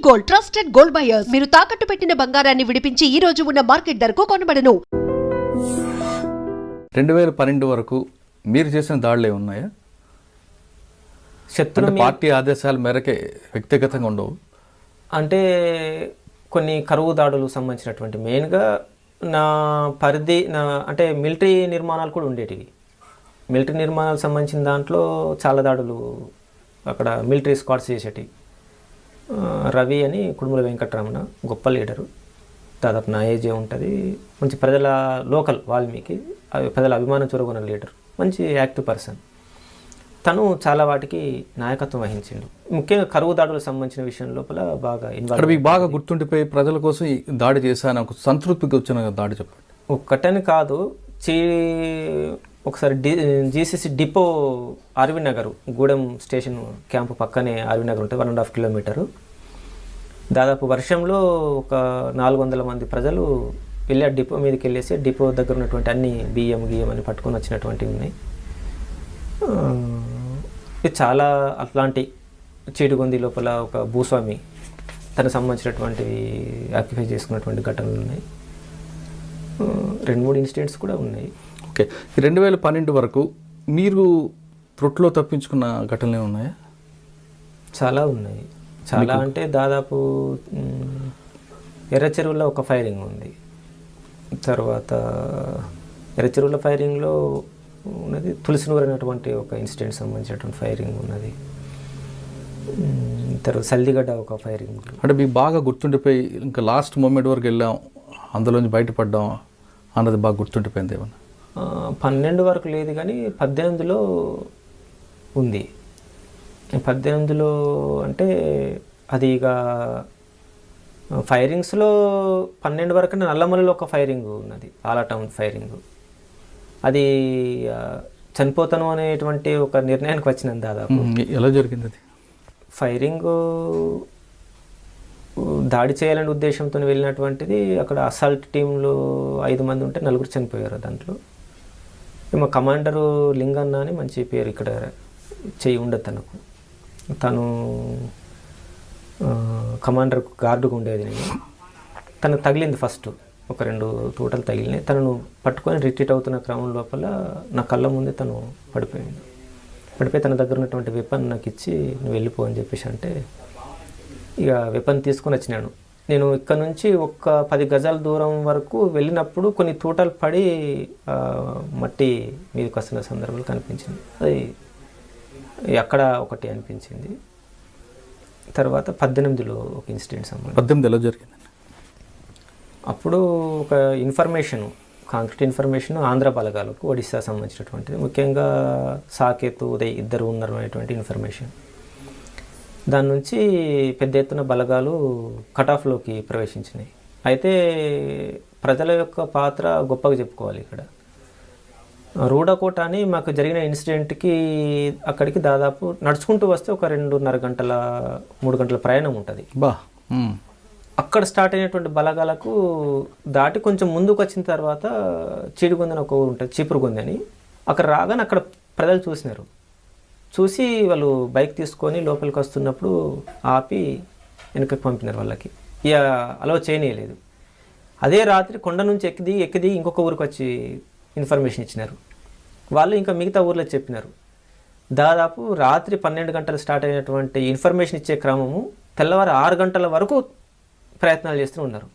Gold trusted gold buyers. మీరు తాకట్టు పెట్టిన బంగారాన్ని విడిపించి ఈ రోజు ఉన్న మార్కెట్ ధరకు కొనబడను. 2012 వరకు మీరు చేసిన దాడులు ఉన్నాయా? శత్రు పార్టీ ఆదేశాల మేరకే వ్యక్తిగతంగా ఉండవు అంటే కొన్ని కరువు దాడులకు సంబంధించినటువంటి మెయిన్గా నా పరిధి అంటే మిలిటరీ నిర్మాణాలు కూడా ఉండేటివి. మిలిటరీ నిర్మాణాలకు సంబంధించిన దాంట్లో చాలా దాడులు అక్కడ మిలిటరీ స్క్వాడ్స్ చేసేటివి. రవి అని కుడుముల వెంకటరమణ గొప్ప లీడరు, దాదాపు నా ఏజే ఉంటుంది. మంచి ప్రజల లోకల్ వాల్మీకి ప్రజల అభిమానం చూరగొన్న లీడర్, మంచి యాక్టివ్ పర్సన్. తను చాలా వాటికి నాయకత్వం వహించిండు. ముఖ్యంగా కరువు దాడులకు సంబంధించిన విషయం లోపల బాగా ఇన్వాల్వ్. మీకు బాగా గుర్తుండిపోయి ప్రజల కోసం ఈ దాడి చేశాను ఒక సంతృప్తికి వచ్చిన దాడి చెప్పండి. ఒక్కటని కాదు, ఒకసారి GCC depot RV Nagar Gudem station camp పక్కనే ఆర్వీ నగర్ ఉంటుంది, 1.5 కిలోమీటరు. దాదాపు వర్షంలో ఒక 400 మంది ప్రజలు వెళ్ళి ఆ డిపో మీదకి వెళ్ళేసి డిపో దగ్గర ఉన్నటువంటి అన్ని బియ్యం అని పట్టుకొని వచ్చినటువంటివి ఉన్నాయి. ఇది చాలా అట్లాంటి చీడుగొంది లోపల ఒక భూస్వామి తనకు సంబంధించినటువంటివి ఆక్యుపై చేసుకున్నటువంటి ఘటనలు ఉన్నాయి. 2-3 ఇన్సిడెంట్స్ కూడా ఉన్నాయి. ఓకే, 2012 వరకు మీరు త్రొట్లో తప్పించుకున్న ఘటనలు ఉన్నాయా? చాలా ఉన్నాయి. చాలా అంటే దాదాపు ఎర్రచెరువులో ఒక ఫైరింగ్ ఉంది. తర్వాత ఎర్రచెరువుల ఫైరింగ్లో ఉన్నది, తులసినూరు అనేటువంటి ఒక ఇన్సిడెంట్ సంబంధించినటువంటి ఫైరింగ్ ఉన్నది. తర్వాత సల్దిగడ్డ ఒక ఫైరింగ్. అంటే మీకు బాగా గుర్తుండిపోయి ఇంకా లాస్ట్ మూమెంట్ వరకు వెళ్ళాం, అందులోంచి బయటపడ్డాం అన్నది బాగా గుర్తుండిపోయింది ఏమన్నా? 12 వరకు లేదు కానీ 18లో ఉంది. 18లో అంటే అది ఇక ఫైరింగ్స్లో 12 వరకు నల్లమల్లిలో ఒక ఫైరింగ్ ఉన్నది, ఆలాటౌన్ ఫైరింగ్. అది చనిపోతాను అనేటువంటి ఒక నిర్ణయానికి వచ్చినాను. దాదాపు ఎలా జరిగింది అది? ఫైరింగ్ దాడి చేయాలనే ఉద్దేశంతో వెళ్ళినటువంటిది. అక్కడ అసాల్ట్ టీంలో 5 మంది ఉంటే 4 చనిపోయారు. దాంట్లో మా కమాండరు లింగన్న అని మంచి పేరు, ఇక్కడ చెయ్యి ఉండదు తనకు. తను కమాండర్ గార్డుగా ఉండేది. తనకు తగిలింది ఫస్ట్, ఒక 2 తూటలు తగిలినాయి. తనను పట్టుకొని రిట్రీట్ అవుతున్న క్రమం లోపల నా కళ్ళ ముందే తను పడిపోయింది. పడిపోయి తన దగ్గర ఉన్నటువంటి వెపన్ నాకు ఇచ్చి నువ్వు వెళ్ళిపో అని చెప్పేసి అంటే ఇక వెపన్ తీసుకొని వచ్చినాను. నేను ఇక్కడ నుంచి ఒక 10 గజాల దూరం వరకు వెళ్ళినప్పుడు కొన్ని తూటలు పడి మట్టి మీదకి వస్తున్న సందర్భాలు కనిపించింది. అది అక్కడ ఒకటి అనిపించింది. తర్వాత 18లో ఒక ఇన్సిడెంట్ సంబంధించి. 18లో జరిగింది. అప్పుడు ఒక ఇన్ఫర్మేషన్, కాంక్రీట్ ఇన్ఫర్మేషన్ ఆంధ్ర బలగాలకు ఒడిశా సంబంధించినటువంటిది, ముఖ్యంగా సాకేత్, ఉదయ్ ఇద్దరు ఉన్నారు అనేటువంటి ఇన్ఫర్మేషన్. దాని నుంచి పెద్ద ఎత్తున బలగాలు కటాఫ్లోకి ప్రవేశించినాయి. అయితే ప్రజల యొక్క పాత్ర గొప్పగా చెప్పుకోవాలి. ఇక్కడ రూడకోట అని మాకు జరిగిన ఇన్సిడెంట్కి అక్కడికి దాదాపు నడుచుకుంటూ వస్తే ఒక 2.5 గంటల 3 గంటల ప్రయాణం ఉంటుంది. అక్కడ స్టార్ట్ అయినటువంటి బలగాలకు దాటి కొంచెం ముందుకు వచ్చిన తర్వాత చీడుగొందని ఒక ఊరు ఉంటుంది, చీపురుగొంది అని. అక్కడ రాగానే అక్కడ ప్రజలు చూసినారు. చూసి వాళ్ళు బైక్ తీసుకొని లోపలికి వస్తున్నప్పుడు ఆపి వెనుకకి పంపినారు. వాళ్ళకి ఇక అలౌ చేయనీయలేదు. అదే రాత్రి కొండ నుంచి ఎక్కిది ఇంకొక ఊరికి వచ్చి ఇన్ఫర్మేషన్ ఇచ్చినారు. వాళ్ళు ఇంకా మిగతా ఊర్లో చెప్పినారు. దాదాపు రాత్రి 12 గంటలు స్టార్ట్ అయినటువంటి ఇన్ఫర్మేషన్ ఇచ్చే క్రమము తెల్లవారు 6 గంటల వరకు ప్రయత్నాలు చేస్తూ ఉన్నారు.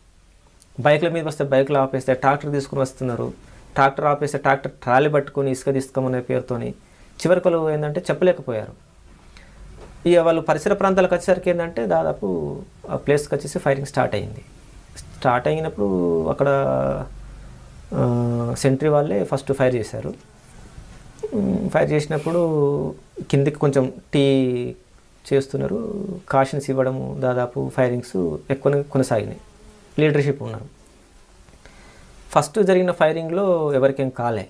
బైక్ల మీద వస్తే బైక్లు ఆపేస్తే ట్రాక్టర్ తీసుకుని వస్తున్నారు. ట్రాక్టర్ ఆపేస్తే ట్రాక్టర్ ట్రాలీ పట్టుకొని ఇసుక తీసుకోమనే పేరుతోని చివరికి వాళ్ళు ఏంటంటే చెప్పలేకపోయారు. ఇక వాళ్ళు పరిసర ప్రాంతాలకు వచ్చేసరికి ఏంటంటే దాదాపు ఆ ప్లేస్కి వచ్చేసి ఫైరింగ్ స్టార్ట్ అయింది. స్టార్ట్ అయినప్పుడు అక్కడ సెంట్రీ వాళ్ళే ఫస్ట్ ఫైర్ చేశారు. ఫైర్ చేసినప్పుడు కిందికి కొంచెం టీ చేస్తున్నారు, కాషన్స్ ఇవ్వడము, దాదాపు ఫైరింగ్స్ ఎక్కువ కొనసాగినాయి. లీడర్షిప్ ఉన్నారు. ఫస్ట్ జరిగిన ఫైరింగ్లో ఎవరికేం కాలే,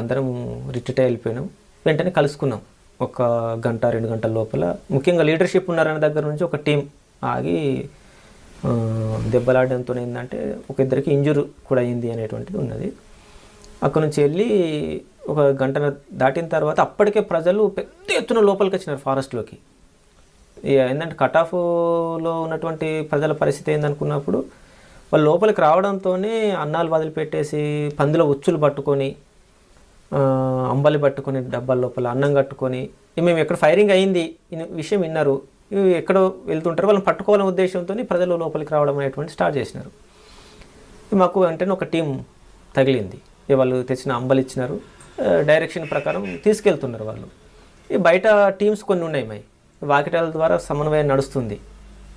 అందరం రిట్రీట్ వెళ్ళిపోయినాం. వెంటనే కలుసుకున్నాం ఒక 1-2 గంటల లోపల. ముఖ్యంగా లీడర్షిప్ ఉన్నారనే దగ్గర నుంచి ఒక టీం ఆగి దెబ్బలాడడంతో ఏంటంటే ఒక ఇద్దరికి ఇంజూర్ కూడా అయింది అనేటువంటిది ఉన్నది. అక్కడ నుంచి వెళ్ళి ఒక గంట దాటిన తర్వాత అప్పటికే ప్రజలు పెద్ద ఎత్తున లోపలికి వచ్చినారు ఫారెస్ట్లోకి. ఏంటంటే కట్ ఆఫ్లో ఉన్నటువంటి ప్రజల పరిస్థితి ఏందనుకున్నప్పుడు వాళ్ళు లోపలికి రావడంతోనే అన్నాలు వదిలిపెట్టేసి పందిలో ఉచ్చులు పట్టుకొని అంబలి పట్టుకొని డబ్బాల లోపల అన్నం కట్టుకొని మేము ఎక్కడ ఫైరింగ్ అయింది విషయం విన్నారు, ఎక్కడో వెళ్తుంటారు, వాళ్ళని పట్టుకోవాలనే ఉద్దేశంతో ప్రజలు లోపలికి రావడం అనేటువంటి స్టార్ట్ చేసినారు. మాకు వెంటనే ఒక టీం తగిలింది. వాళ్ళు తెచ్చిన అంబలి ఇచ్చినారు, డైరెక్షన్ ప్రకారం తీసుకెళ్తున్నారు వాళ్ళు. ఈ బయట టీమ్స్ కొన్ని ఉన్నాయి, మై వాకిటాల ద్వారా సమన్వయం నడుస్తుంది.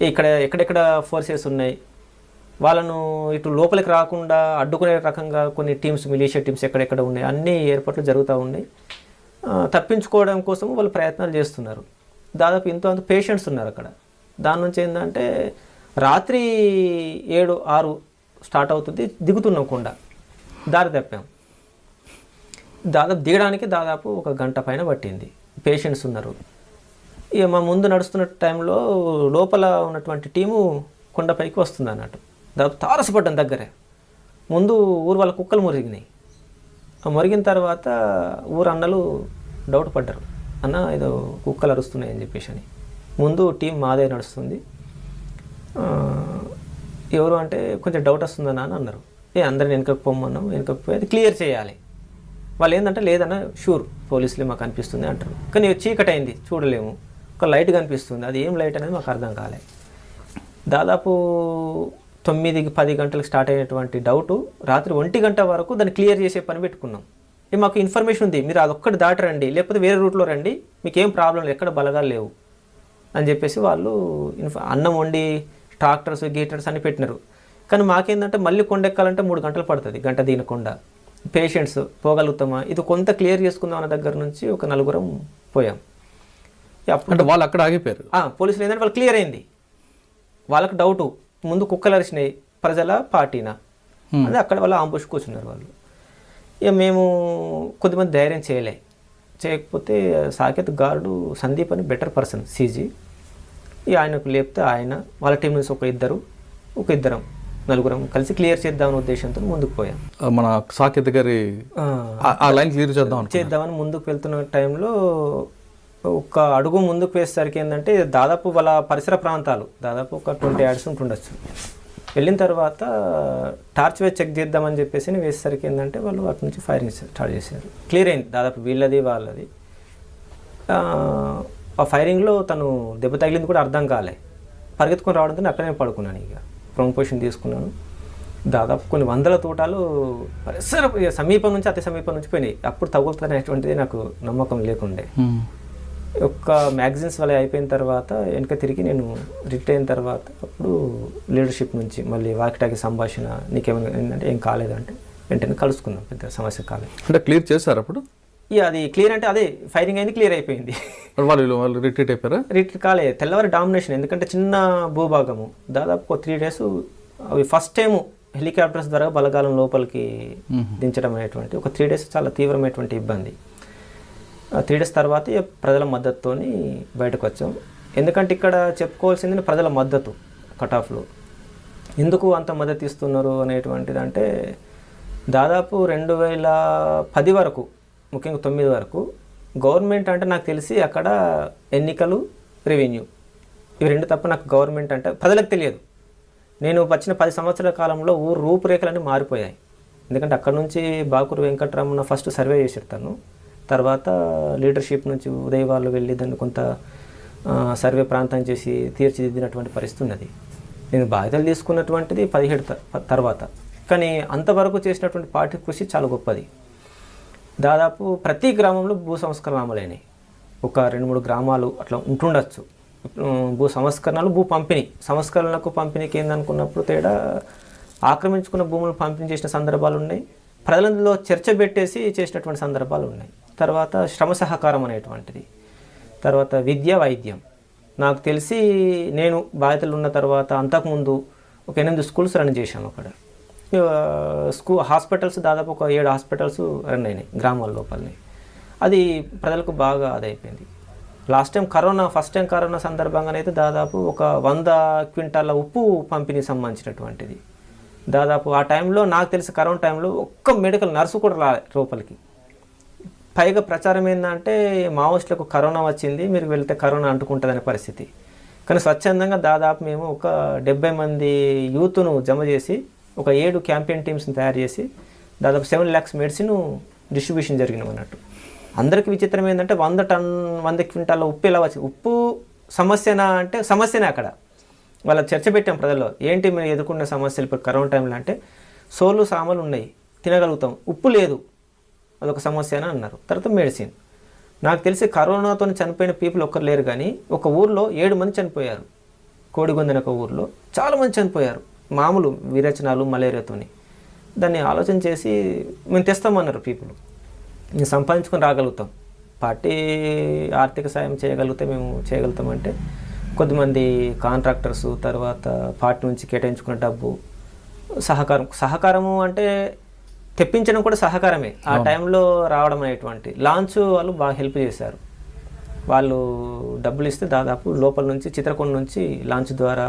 ఎక్కడెక్కడ ఫోర్సెస్ ఉన్నాయి, వాళ్ళను ఇటు లోపలికి రాకుండా అడ్డుకునే రకంగా కొన్ని టీమ్స్, మిలీషియా టీమ్స్ ఎక్కడెక్కడ ఉన్నాయి, అన్ని ఏర్పాట్లు జరుగుతూ ఉన్నాయి. తప్పించుకోవడం కోసం వాళ్ళు ప్రయత్నాలు చేస్తున్నారు. దాదాపు అంత పేషెంట్స్ ఉన్నారు అక్కడ. దాని నుంచి ఏంటంటే రాత్రి 7-6 స్టార్ట్ అవుతుంది, దిగుతున్నాం కొండ, దారి తప్పాం. దిగడానికి దాదాపు 1 గంట పైన పట్టింది. పేషెంట్స్ ఉన్నారు. ఇక మా ముందు నడుస్తున్న టైంలో లోపల ఉన్నటువంటి టీము కొండపైకి వస్తుంది అన్నట్టు. దాదాపు తారసపడ్డం దగ్గరే. ముందు ఊరు వాళ్ళ కుక్కలు మురిగినాయి. మురిగిన తర్వాత ఊరు అన్నలు డౌట్ పడ్డారు, అన్న ఏదో కుక్కలు అరుస్తున్నాయి అని చెప్పేసి అని. ముందు టీం మాదే నడుస్తుంది. ఎవరు అంటే కొంచెం డౌట్ వస్తుందన్నా అని అన్నారు. అందరిని వెనుకకు పొమ్మన్నాం, వెనుకకు పోయి అది క్లియర్ చేయాలి. వాళ్ళు ఏంటంటే లేదన్న షూర్ పోలీసులే మాకు అనిపిస్తుంది అంటారు. కానీ చీకటి అయింది, చూడలేము. ఒక లైట్ కనిపిస్తుంది, అది ఏం లైట్ అనేది మాకు అర్థం కాలే. దాదాపు 9-10 గంటలకు స్టార్ట్ అయినటువంటి డౌటు రాత్రి 1 గంట వరకు దాన్ని క్లియర్ చేసే పని పెట్టుకున్నాం. మాకు ఇన్ఫర్మేషన్ ఉంది, మీరు అదొక్కటి దాటి రండి, లేకపోతే వేరే రూట్లో రండి, మీకు ఏం ప్రాబ్లం లేదు, ఎక్కడ బలగాలు లేవు అని చెప్పేసి వాళ్ళు అన్నం వండి ట్రాక్టర్స్ గీటర్స్ అన్ని పెట్టినారు. కానీ మాకేందంటే మళ్ళీ కొండెక్కాలంటే 3 గంటలు పడుతుంది, గంట దీనకుండా. పేషెంట్స్ పోగలుగుతామా, ఇది కొంత క్లియర్ చేసుకుందాం అన్న దగ్గర నుంచి ఒక 4 పోయాం. అంటే వాళ్ళు అక్కడ ఆగిపోయారు. పోలీసులు ఏంటంటే వాళ్ళు క్లియర్ అయింది. వాళ్ళకి డౌటు, ముందు కుక్కలు అరిచినాయి, ప్రజల పార్టీనా అది అక్కడ వాళ్ళు ఆంబుష్ కూర్చున్నారు వాళ్ళు. ఇక మేము కొద్దిమంది ధైర్యం చేయకపోతే సాకేత్ గార్డు సందీప్ అని బెటర్ పర్సన్ సీజీ, ఇక ఆయనకు లేపితే ఆయన వాళ్ళ టీం నుంచి ఒక ఇద్దరం 4 కలిసి క్లియర్ చేద్దామనే ఉద్దేశంతో ముందుకు పోయాం. మన సాకేత్ గారి ఆ లైన్ క్లియర్ చేద్దామని ముందుకు వెళ్తున్న టైంలో ఒక అడుగు ముందుకు వేసేసరికి ఏంటంటే దాదాపు వాళ్ళ పరిసర ప్రాంతాలు దాదాపు ఒక 20 యార్డ్స్ ఉంటుండొచ్చు. వెళ్ళిన తర్వాత టార్చ్ వేసి చెక్ చేద్దామని చెప్పేసి వేసేసరికి ఏంటంటే వాళ్ళు అటు నుంచి ఫైరింగ్ స్టార్ట్ చేశారు. క్లియర్ అయింది దాదాపు వీళ్ళది వాళ్ళది. ఆ ఫైరింగ్లో తను దెబ్బ తగిలింది కూడా అర్థం కాలే. పరిగెత్తుకొని రావడంతో అక్కడే పడుకున్నాను. ఇక ప్రొమోషన్ తీసుకున్నాను. దాదాపు కొన్ని 100 తోటాలు పరిసర సమీపం నుంచి అతి సమీపం నుంచి పోయినాయి. అప్పుడు తగులుతానేటువంటిది నాకు నమ్మకం లేకుండే. ఒక్క మ్యాగజైన్స్ వల్ల అయిపోయిన తర్వాత వెనక తిరిగి నేను రిటైర్ అయిన తర్వాత అప్పుడు లీడర్షిప్ నుంచి మళ్ళీ వాకిటాకి సంభాషణ, నీకేమైనా ఏంటంటే ఏం కాలేదంటే వెంటనే కలుసుకున్నాం, పెద్ద సమస్య కాలేదు. అంటే క్లియర్ చేశారు అప్పుడు? ఇక అది క్లియర్ అంటే అదే ఫైరింగ్ అయింది, క్లియర్ అయిపోయింది. వాళ్ళు రిట్రీట్ అయిపోయారా? రిట్రీట్ కాలేదు, తెల్లవారి డామినేషన్. ఎందుకంటే చిన్న భూభాగము, దాదాపు 3 days అవి ఫస్ట్ టైము హెలికాప్టర్స్ ద్వారా బలగాలం లోపలికి దించడం అనేటువంటి ఒక 3 days చాలా తీవ్రమైనటువంటి ఇబ్బంది. 3 days తర్వాత ప్రజల మద్దతుతో బయటకు వచ్చాం. ఎందుకంటే ఇక్కడ చెప్పుకోవాల్సింది ప్రజల మద్దతు. కట్ ఆఫ్లో ఎందుకు అంత మద్దతు ఇస్తున్నారు అనేటువంటిది అంటే దాదాపు 2010 వరకు, ముఖ్యంగా 9 వరకు గవర్నమెంట్ అంటే నాకు తెలిసి అక్కడ ఎన్నికలు, రెవెన్యూ, ఇవి 2 తప్ప నాకు గవర్నమెంట్ అంటే ప్రజలకు తెలియదు. నేను వచ్చిన 10 సంవత్సరాల కాలంలో ఊరు రూపురేఖలన్నీ మారిపోయాయి. ఎందుకంటే అక్కడ నుంచి బాకూరు వెంకటరమణ ఫస్ట్ సర్వే చేసేస్తాను, తర్వాత లీడర్షిప్ నుంచి ఉదయ్ వాళ్ళు వెళ్ళి దాన్ని కొంత సర్వే ప్రాంతం చేసి తీర్చిదిద్దినటువంటి పరిస్థితి ఉన్నది. నేను బాధ్యతలు తీసుకున్నటువంటిది 17 తర్వాత. కానీ అంతవరకు చేసినటువంటి పార్టీ కృషి చాలా గొప్పది. దాదాపు ప్రతి గ్రామంలో భూ సంస్కరణ అమలైనవి. ఒక 2-3 గ్రామాలు అట్లా ఉంటుండొచ్చు. భూ సంస్కరణలు, భూ పంపిణీ, సంస్కరణలకు పంపిణీకి ఏందనుకున్నప్పుడు తేడా ఆక్రమించుకున్న భూములు పంపిణీ చేసిన సందర్భాలు ఉన్నాయి. ప్రజలలో చర్చ పెట్టేసి చేసినటువంటి సందర్భాలు ఉన్నాయి. తర్వాత శ్రమ సహకారం అనేటువంటిది, తర్వాత విద్య, వైద్యం. నాకు తెలిసి నేను బాధ్యతలు ఉన్న తర్వాత అంతకుముందు ఒక 8 స్కూల్స్ రన్ చేశాము అక్కడ. హాస్పిటల్స్ దాదాపు ఒక 7 హాస్పిటల్స్ రన్ అయినాయి గ్రామాల లోపలని. అది ప్రజలకు బాగా అదైపోయింది. ఫస్ట్ టైం కరోనా సందర్భంగానైతే దాదాపు ఒక 100 క్వింటాల ఉప్పు పంపిణీ సంబంధించినటువంటిది. దాదాపు ఆ టైంలో నాకు తెలిసి కరోనా టైంలో ఒక్క మెడికల్ నర్సు కూడా రాలే లోపలికి. పైగా ప్రచారం ఏంటంటే మావోయిస్టులకు కరోనా వచ్చింది, మీరు వెళ్తే కరోనా అంటుకుంటుందనే పరిస్థితి. కానీ స్వచ్ఛందంగా దాదాపు మేము ఒక 70 మంది యూత్ను జమ చేసి ఒక 7 క్యాంపెయిన్ టీమ్స్ని తయారు చేసి దాదాపు 7 lakhs మెడిసిన్ డిస్ట్రిబ్యూషన్ జరిగినాం అన్నట్టు. అందరికీ విచిత్రం ఏంటంటే 100 క్వింటాల ఉప్పు ఎలా వచ్చింది, ఉప్పు సమస్యనా అంటే సమస్యనే. అక్కడ వాళ్ళ చర్చ పెట్టాం ప్రజల్లో, ఏంటి మేము ఎదుర్కొన్న సమస్యలు ఇప్పుడు కరోనా టైంలో అంటే సోలు సామాన్లు ఉన్నాయి తినగలుగుతాం, ఉప్పు లేదు అదొక సమస్య అని అన్నారు. తర్వాత మెడిసిన్. నాకు తెలిసి కరోనాతో చనిపోయిన పీపుల్ ఒక్కరు లేరు, కానీ ఒక ఊర్లో 7 మంది చనిపోయారు. కోడిగొందని ఒక ఊర్లో చాలామంది చనిపోయారు మామూలు విరేచనాలు మలేరియాతోని. దాన్ని ఆలోచన చేసి మేము తెస్తామన్నారు పీపుల్, మేము సంపాదించుకొని రాగలుగుతాం, పార్టీ ఆర్థిక సాయం చేయగలిగితే మేము చేయగలుగుతామంటే కొద్దిమంది కాంట్రాక్టర్స్, తర్వాత పార్టీ నుంచి కేటాయించుకున్న డబ్బు, సహకారము అంటే తెప్పించడం కూడా సహకారమే. ఆ టైంలో రావడం అనేటువంటి లాంచ్ వాళ్ళు బాగా హెల్ప్ చేశారు. వాళ్ళు డబ్బులు ఇస్తే దాదాపు లోపల నుంచి చిత్రకొండ నుంచి లాంచ్ ద్వారా